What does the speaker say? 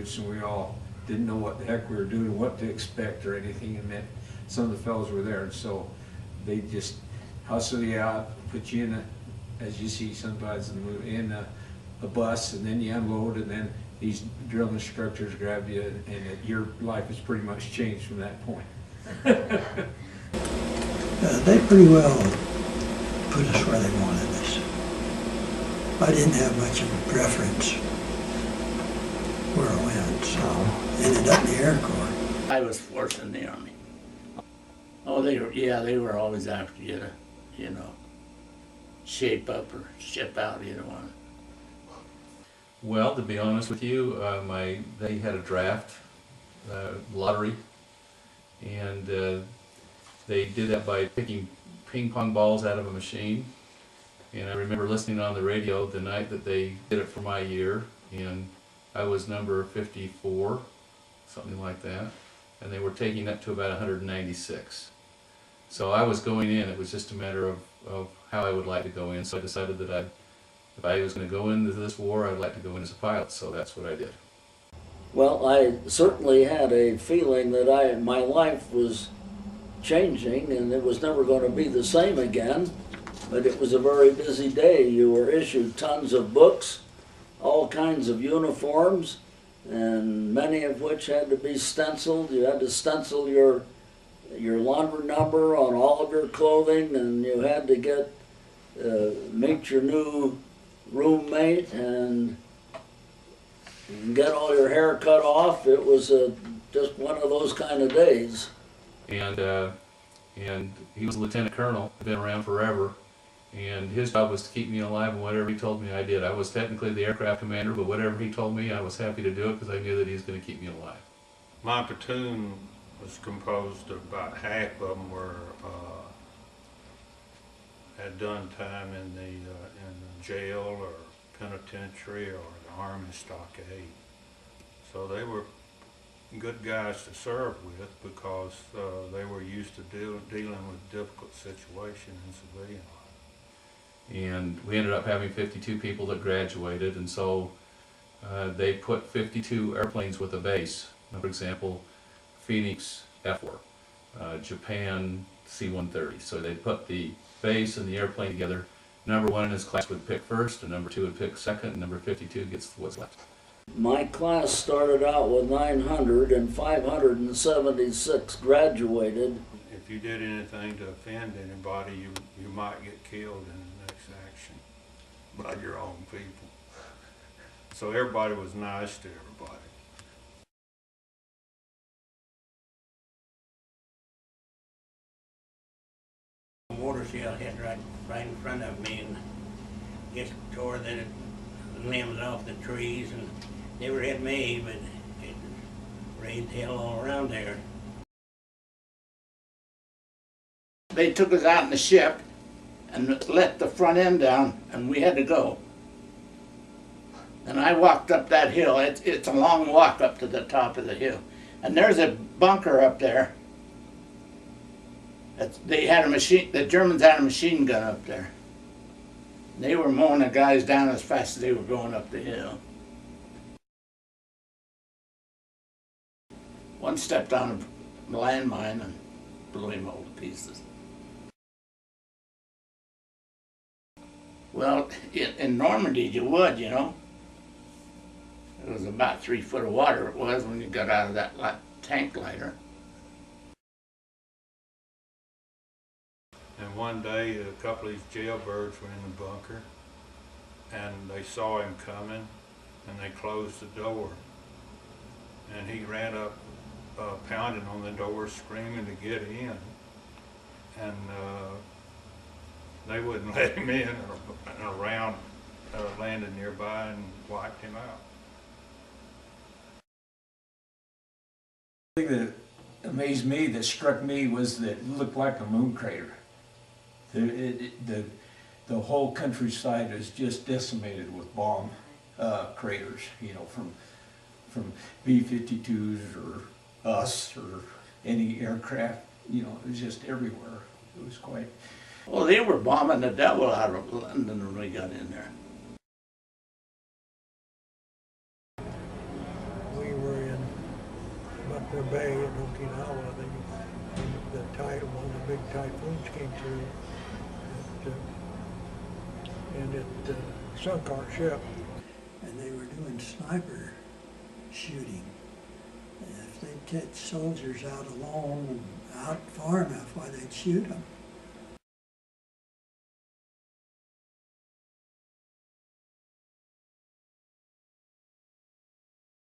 graduates, and we all didn't know what the heck we were doing, what to expect or anything, and then some of the fellows were there, and so they just hustle you out, put you in a, as you see sometimes in the movie, in a bus, and then you unload, and then these drill instructors grab you, and your life has pretty much changed from that point. They pretty well put us where they wanted us. I didn't have much of a preference where I went, so ended up in the Air Corps. I was forced in the Army. Oh, they were always after you to, you know, shape up or ship out, either one. Well, to be honest with you, they had a draft lottery, and they did that by picking ping pong balls out of a machine. And I remember listening on the radio the night that they did it for my year, and I was number 54, something like that, and they were taking up to about 196. So I was going in. It was just a matter of how I would like to go in. So I decided that if I was going to go into this war, I'd like to go in as a pilot. So that's what I did. Well, I certainly had a feeling that my life was changing and it was never going to be the same again. But it was a very busy day. You were issued tons of books, all kinds of uniforms, and many of which had to be stenciled. You had to stencil your laundry number on all of your clothing, and you had to meet your new roommate and get all your hair cut off. It was just one of those kind of days. And he was a lieutenant colonel, been around forever, and his job was to keep me alive, and whatever he told me I did. I was technically the aircraft commander, but whatever he told me, I was happy to do it because I knew that he was going to keep me alive. My platoon was composed of about half of them had done time in the jail or penitentiary or the Army stockade. So they were good guys to serve with because they were used to dealing with difficult situations in civilian life. And we ended up having 52 people that graduated, and so they put 52 airplanes with a base. For example, Phoenix F-4, Japan C-130. So they put the base and the airplane together. Number one in his class would pick first, and number two would pick second, and number 52 gets what's left. My class started out with 900 and 576 graduated. If you did anything to offend anybody, you might get killed in the next action by your own people. So everybody was nice to everybody. A mortar shell hit right in front of me and just tore the limbs off the trees, and never hit me, but it rained hell all around there. They took us out in the ship and let the front end down, and we had to go. And I walked up that hill. It's a long walk up to the top of the hill. And there's a bunker up there. They had the Germans had a machine gun up there. They were mowing the guys down as fast as they were going up the hill. One stepped on a landmine and blew him all to pieces. Well, in Normandy you would, you know. It was about 3 foot of water it was when you got out of that tank lighter. And one day, a couple of these jailbirds were in the bunker, and they saw him coming, and they closed the door. And he ran up, pounding on the door, screaming to get in. And they wouldn't let him in, and a round landed nearby and wiped him out. The thing that amazed me, that struck me, was that it looked like a moon crater. The whole countryside is just decimated with bomb craters, you know, from B-52s or us or any aircraft, you know, it was just everywhere. It was quite... Well, they were bombing the devil out of London when we got in there. We talking to, and it sunk our ship. And they were doing sniper shooting. And if they'd catch soldiers out alone and out far enough, why they'd shoot them.